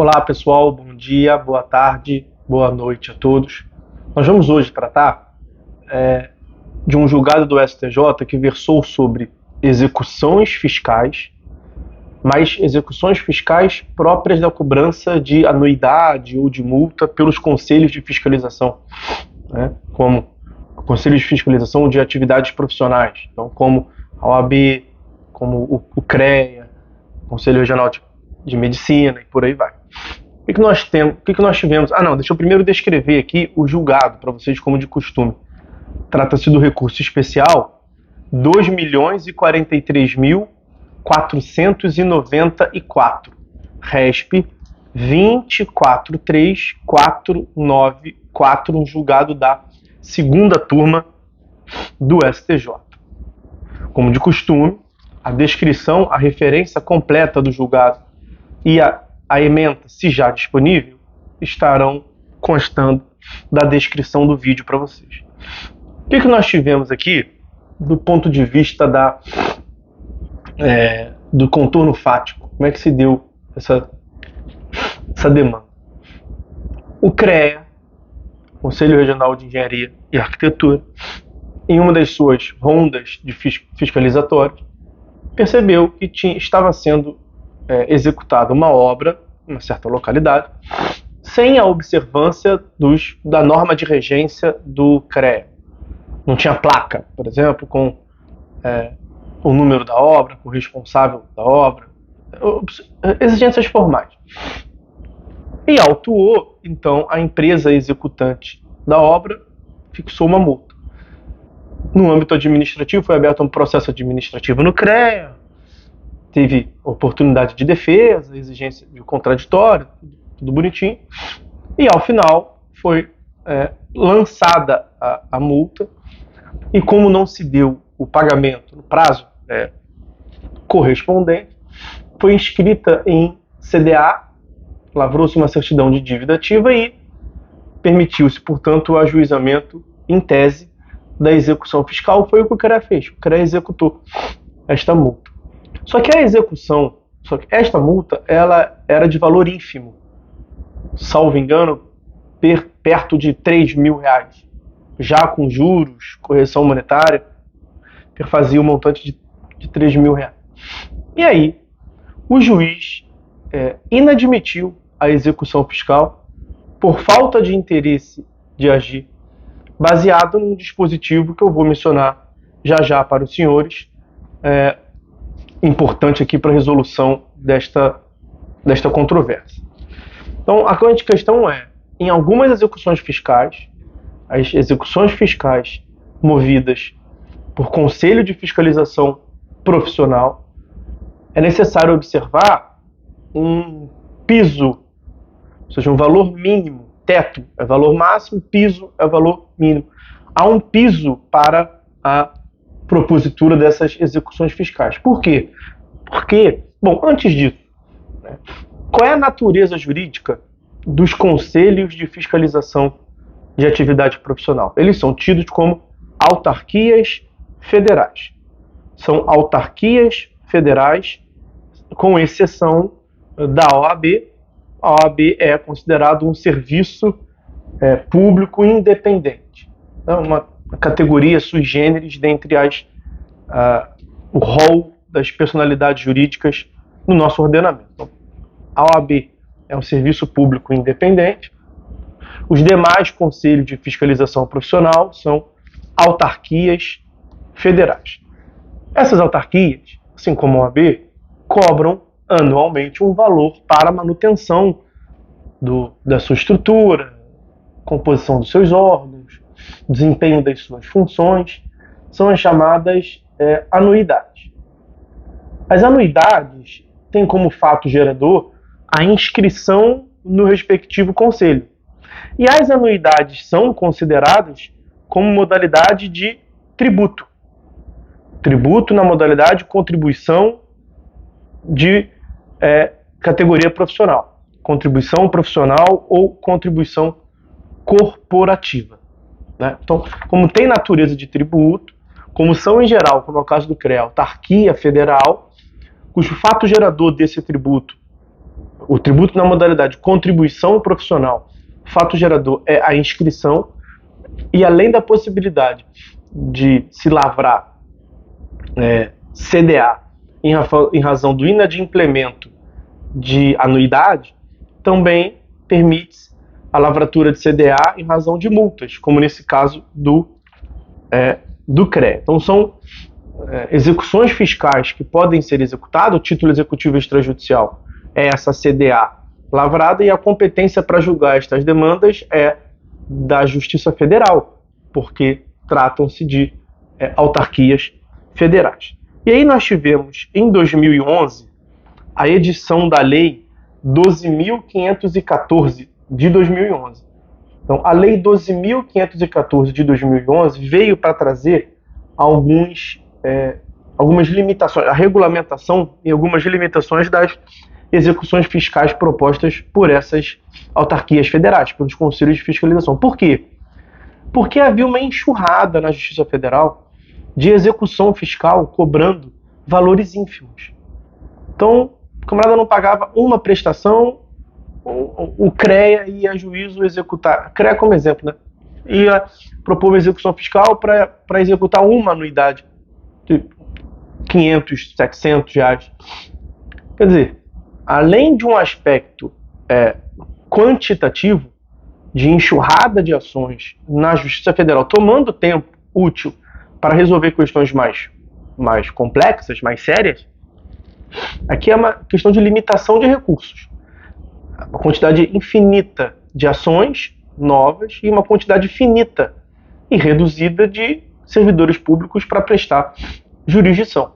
Olá pessoal, bom dia, boa tarde, boa noite a todos. Nós vamos hoje tratar de um julgado do STJ que versou sobre execuções fiscais, mas execuções fiscais próprias da cobrança de anuidade ou de multa pelos conselhos de fiscalização, né? Como conselhos de fiscalização de atividades profissionais, então como a OAB, como o CREA, Conselho Regional de Medicina e por aí vai. O que nós tivemos? Deixa eu primeiro descrever aqui o julgado para vocês, como de costume. Trata-se do recurso especial 2.043.494, RESP 243494, um julgado da segunda turma do STJ. Como de costume, a descrição, a referência completa do julgado e a ementa, se já disponível, estarão constando da descrição do vídeo para vocês. O que nós tivemos aqui do ponto de vista do contorno fático? Como é que se deu essa demanda? O CREA, Conselho Regional de Engenharia e Arquitetura, em uma das suas rondas de fiscalizatórios, percebeu que estava sendo executada uma obra em uma certa localidade sem a observância da norma de regência do CREA. Não tinha placa, por exemplo, com o número da obra, com o responsável da obra, exigências formais. E autuou, então, a empresa executante da obra fixou uma multa. No âmbito administrativo, foi aberto um processo administrativo no CREA, teve oportunidade de defesa, exigência de contraditório, tudo bonitinho, e ao final foi lançada a multa, e como não se deu o pagamento no prazo correspondente, foi inscrita em CDA, lavrou-se uma certidão de dívida ativa e permitiu-se, portanto, o ajuizamento em tese da execução fiscal. Foi o que o CREA fez, o CREA executou esta multa. Só que esta multa, ela era de valor ínfimo, salvo engano, perto de R$3.000, já com juros, correção monetária, fazia um montante de R$3.000. E aí, o juiz inadmitiu a execução fiscal por falta de interesse de agir, baseado num dispositivo que eu vou mencionar já para os senhores, importante aqui para a resolução desta controvérsia. Então, a grande questão em algumas execuções fiscais, as execuções fiscais movidas por conselho de fiscalização profissional, é necessário observar um piso, ou seja, um valor mínimo. Teto é valor máximo, piso é valor mínimo. Há um piso para a propositura dessas execuções fiscais. Por quê? Porque, antes disso, qual é a natureza jurídica dos conselhos de fiscalização de atividade profissional? Eles são tidos como autarquias federais. São autarquias federais, com exceção da OAB. A OAB é considerado um serviço público independente. Então, uma categoria sui generis dentre o rol das personalidades jurídicas no nosso ordenamento. Então, a OAB é um serviço público independente. Os demais conselhos de fiscalização profissional são autarquias federais. Essas autarquias, assim como a OAB, cobram anualmente um valor para a manutenção da sua estrutura, composição dos seus órgãos, desempenho das suas funções. São as chamadas anuidades. As anuidades têm como fato gerador a inscrição no respectivo conselho. E as anuidades são consideradas como modalidade de tributo. Tributo na modalidade contribuição de categoria profissional. Contribuição profissional ou contribuição corporativa. Né? Então, como tem natureza de tributo, como são em geral, como é o caso do CREA, autarquia federal, cujo fato gerador desse tributo o tributo na modalidade contribuição profissional, fato gerador é a inscrição, e além da possibilidade de se lavrar CDA em razão do inadimplemento de anuidade, também permite a lavratura de CDA em razão de multas, como nesse caso do CREA. Então são execuções fiscais que podem ser executadas. O título executivo extrajudicial é essa CDA lavrada, e a competência para julgar estas demandas é da Justiça Federal, porque tratam-se de autarquias federais. E aí nós tivemos, em 2011, a edição da Lei 12.514 de 2011. Então, a Lei 12.514 de 2011 veio para trazer algumas limitações, a regulamentação e algumas limitações das execuções fiscais propostas por essas autarquias federais, pelos conselhos de fiscalização. Por quê? Porque havia uma enxurrada na Justiça Federal de execução fiscal cobrando valores ínfimos. Então, o camarada não pagava uma prestação, o CREA ia a juízo executar, CREA como exemplo, né? Ia propor uma execução fiscal para executar uma anuidade de 500, 700 reais. Quer dizer, além de um aspecto quantitativo, de enxurrada de ações na Justiça Federal, tomando tempo útil para resolver questões mais complexas, mais sérias, aqui é uma questão de limitação de recursos. Uma quantidade infinita de ações novas e uma quantidade finita e reduzida de servidores públicos para prestar jurisdição.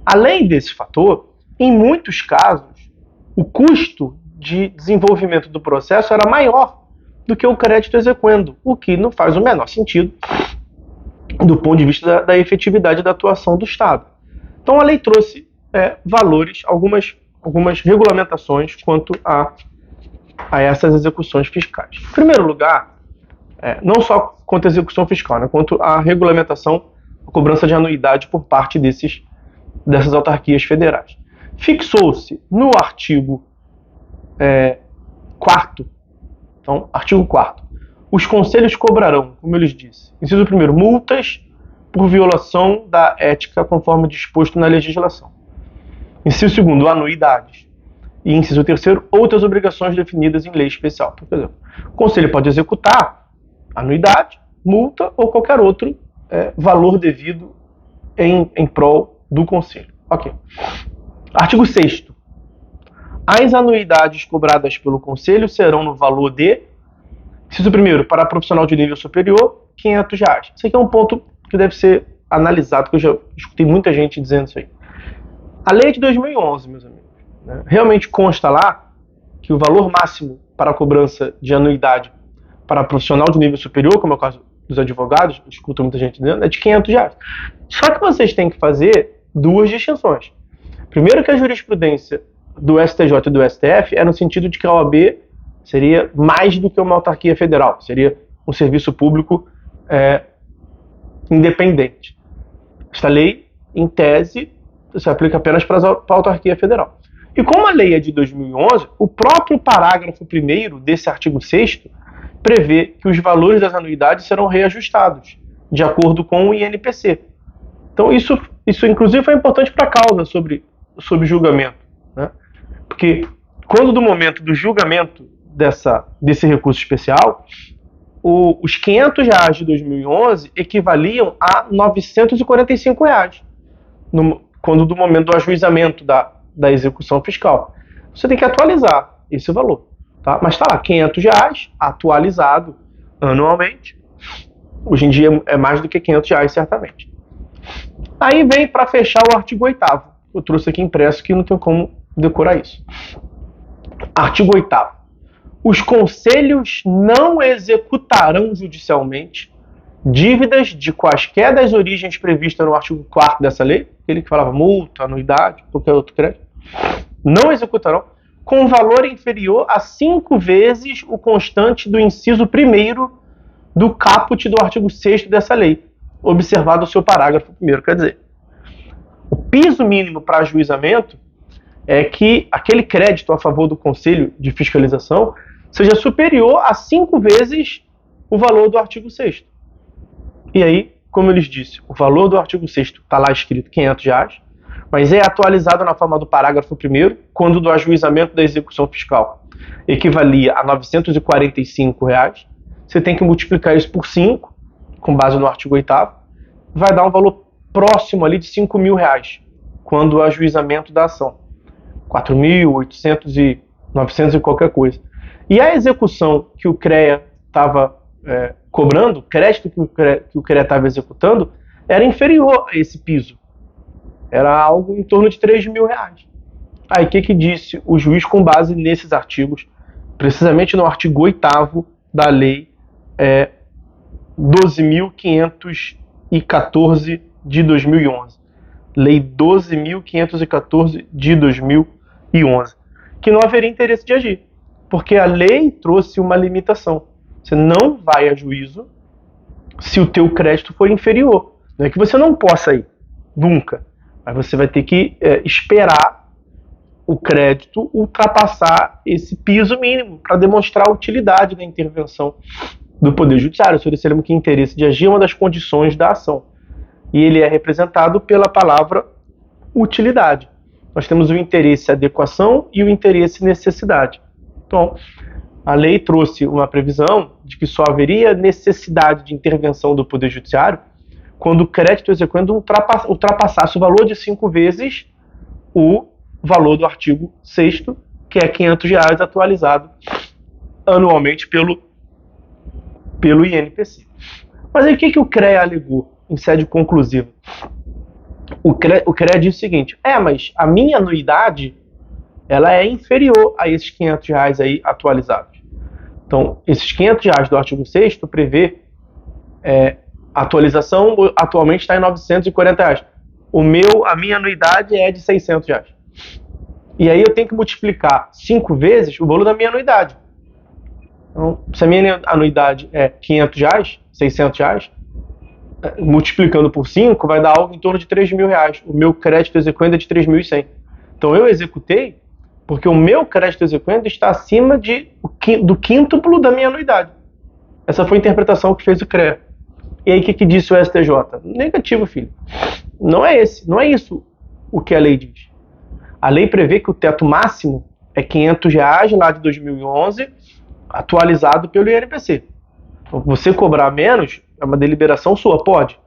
Além desse fator, em muitos casos, o custo de desenvolvimento do processo era maior do que o crédito exequendo, o que não faz o menor sentido do ponto de vista da efetividade da atuação do Estado. Então a lei trouxe valores, algumas regulamentações quanto a essas execuções fiscais. Em primeiro lugar, não só quanto à execução fiscal, né, quanto à regulamentação, a cobrança de anuidade por parte dessas autarquias federais. Fixou-se no artigo 4º, então, artigo 4º, os conselhos cobrarão, como eu lhes disse, inciso 1º, multas por violação da ética conforme disposto na legislação. Inciso 2º, anuidades. E inciso 3º, outras obrigações definidas em lei especial. Por exemplo, o conselho pode executar anuidade, multa ou qualquer outro valor devido em prol do conselho. Ok. Artigo 6º. As anuidades cobradas pelo conselho serão no valor de, inciso 1º, para profissional de nível superior, R$500. Isso aqui é um ponto que deve ser analisado, porque eu já escutei muita gente dizendo isso aí. A lei é de 2011, meus amigos, né? Realmente consta lá que o valor máximo para a cobrança de anuidade para profissional de nível superior, como é o caso dos advogados, eu escuto muita gente dizendo, é de R$500. Só que vocês têm que fazer duas distinções. Primeiro, que a jurisprudência do STJ e do STF é no sentido de que a OAB seria mais do que uma autarquia federal, seria um serviço público independente. Esta lei, em tese, se aplica apenas para a autarquia federal. E como a lei é de 2011, o próprio parágrafo 1º desse artigo 6º prevê que os valores das anuidades serão reajustados de acordo com o INPC. Então isso inclusive foi importante para a causa sobre julgamento, né? Porque quando do momento do julgamento desse recurso especial, os R$500 de 2011 equivaliam a R$945, quando do momento do ajuizamento da execução fiscal. Você tem que atualizar esse valor, tá? Mas está lá, R$500 atualizado anualmente. Hoje em dia é mais do que R$500, certamente. Aí vem para fechar o artigo 8º. Eu trouxe aqui impresso que não tem como decorar isso. Artigo 8º. Os conselhos não executarão judicialmente dívidas de quaisquer das origens previstas no artigo 4º dessa lei, aquele que falava multa, anuidade, qualquer outro crédito, não executarão com valor inferior a 5 vezes o constante do inciso 1º do caput do artigo 6º dessa lei, observado o seu parágrafo 1º. Quer dizer, o piso mínimo para ajuizamento é que aquele crédito a favor do Conselho de Fiscalização seja superior a 5 vezes o valor do artigo 6º. E aí, como eu lhes disse, o valor do artigo 6º está lá escrito R$500, mas é atualizado na forma do parágrafo 1º, quando do ajuizamento da execução fiscal equivalia a R$945, você tem que multiplicar isso por 5, com base no artigo 8º, vai dar um valor próximo ali de R$5.000, quando o ajuizamento da ação. 4.800 e 900 e qualquer coisa. E a execução que o CREA estava cobrando, o crédito que o CREA estava executando, era inferior a esse piso. Era algo em torno de R$3.000. Aí o que disse o juiz com base nesses artigos, precisamente no artigo 8º da lei 12.514 de 2011. Lei 12.514 de 2011. Que não haveria interesse de agir, porque a lei trouxe uma limitação. Você não vai a juízo se o teu crédito for inferior. Não é que você não possa ir, nunca. Mas você vai ter que esperar o crédito ultrapassar esse piso mínimo para demonstrar a utilidade da intervenção do Poder Judiciário. Se ele que interesse de agir é uma das condições da ação. E ele é representado pela palavra utilidade. Nós temos o interesse adequação e o interesse necessidade. Então, a lei trouxe uma previsão de que só haveria necessidade de intervenção do Poder Judiciário quando o crédito exequendo ultrapassasse o valor de 5 vezes o valor do artigo 6º, que é R$500 atualizado anualmente pelo INPC. Mas aí o que o CREA alegou em sede conclusiva? O CREA diz o seguinte: mas a minha anuidade ela é inferior a esses R$500 aí atualizados. Então, esses R$500 do artigo 6º prevê a atualização atualmente está em R$940. A minha anuidade é de R$600. E aí eu tenho que multiplicar 5 vezes o valor da minha anuidade. Então, se a minha anuidade é R$500, R$600, multiplicando por 5 vai dar algo em torno de R$3.000. O meu crédito exequendo é de 3.100. Então eu executei porque o meu crédito exequendo está acima do quíntuplo da minha anuidade. Essa foi a interpretação que fez o CREA. E aí o que disse o STJ? Negativo, filho. Não é isso o que a lei diz. A lei prevê que o teto máximo é R$500 lá de 2011, atualizado pelo INPC. Então, você cobrar menos é uma deliberação sua, pode.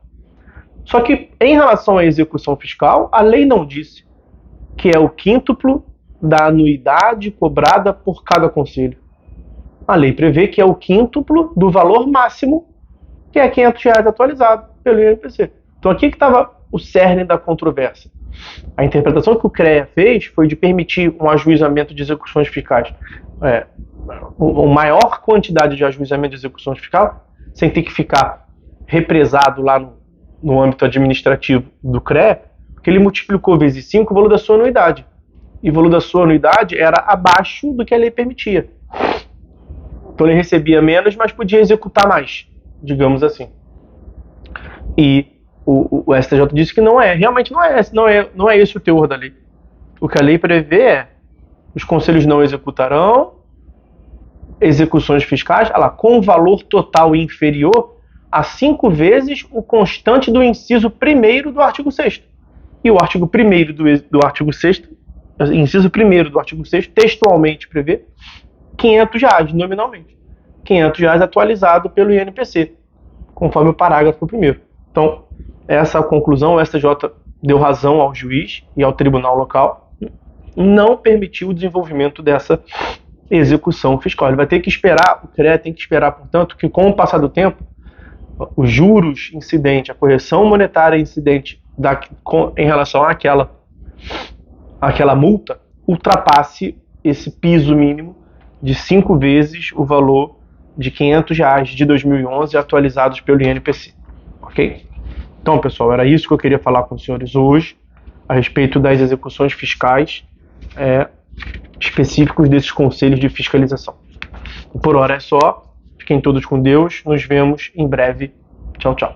Só que em relação à execução fiscal, a lei não disse que é o quíntuplo da anuidade cobrada por cada conselho. A lei prevê que é o quíntuplo do valor máximo, que é R$500 atualizado pelo INPC. Então aqui que estava o cerne da controvérsia. A interpretação que o CREA fez foi de permitir um ajuizamento de execuções fiscais, uma maior quantidade de ajuizamento de execuções fiscais, sem ter que ficar represado lá no âmbito administrativo do CREA, porque ele multiplicou vezes 5 o valor da sua anuidade. E o valor da sua anuidade era abaixo do que a lei permitia. Então ele recebia menos, mas podia executar mais, digamos assim. E o STJ disse que realmente não é esse o teor da lei. O que a lei prevê é: os conselhos não executarão execuções fiscais com valor total inferior a 5 vezes o constante do inciso 1º do artigo 6º. E o artigo 1º do artigo 6º, inciso 1º do artigo 6º, textualmente prevê R$500 nominalmente. R$500 atualizado pelo INPC, conforme o parágrafo 1º. Então, essa conclusão, o STJ deu razão ao juiz e ao tribunal local, não permitiu o desenvolvimento dessa execução fiscal. Ele vai ter que esperar, o CREA tem que esperar, portanto, que com o passar do tempo, os juros incidentes, a correção monetária incidente em relação àquela multa, ultrapasse esse piso mínimo de 5 vezes o valor de R$500 de 2011 atualizados pelo INPC. Ok? Então, pessoal, era isso que eu queria falar com os senhores hoje a respeito das execuções fiscais específicos desses conselhos de fiscalização. Por hora é só. Fiquem todos com Deus. Nos vemos em breve. Tchau, tchau.